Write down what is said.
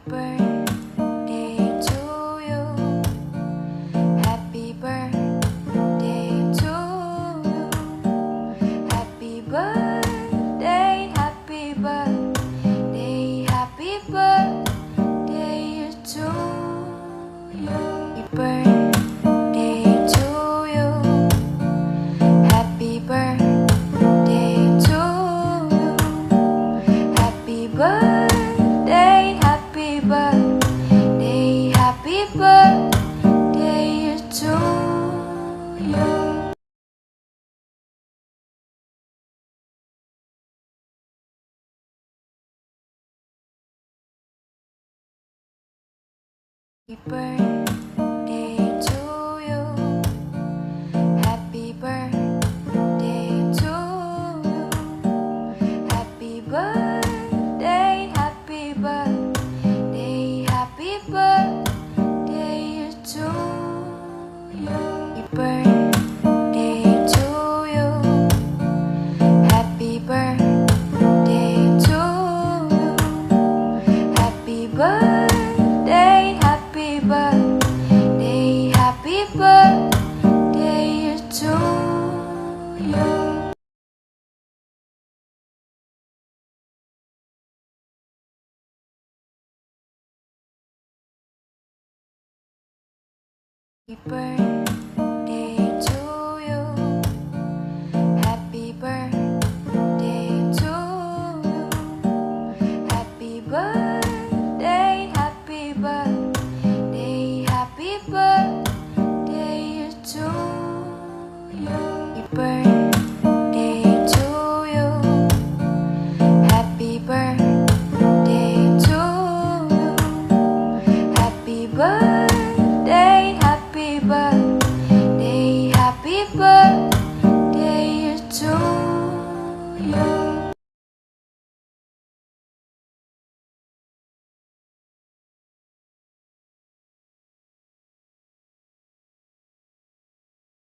birthday to you. Happy birthday to you. Happy birthday, happy birthday, happy birthday to you. Birthday to you. Happy birthday to you. Happy birthday, happy birthday, happy birthday to you. Birthday to you. Happy birthday to you. Happy birthday, happy birthday, happy birthday to you. Birthday to you. Happy birthday to you. Happy birthday, happy birthday, happy birthday to you. Birthday to you. Happy birthday to you. Happy birthday, happy birthday, happy birthday to you. Birthday to you. Happy birthday to you. Happy birthday, happy birthday, happy birthday to you.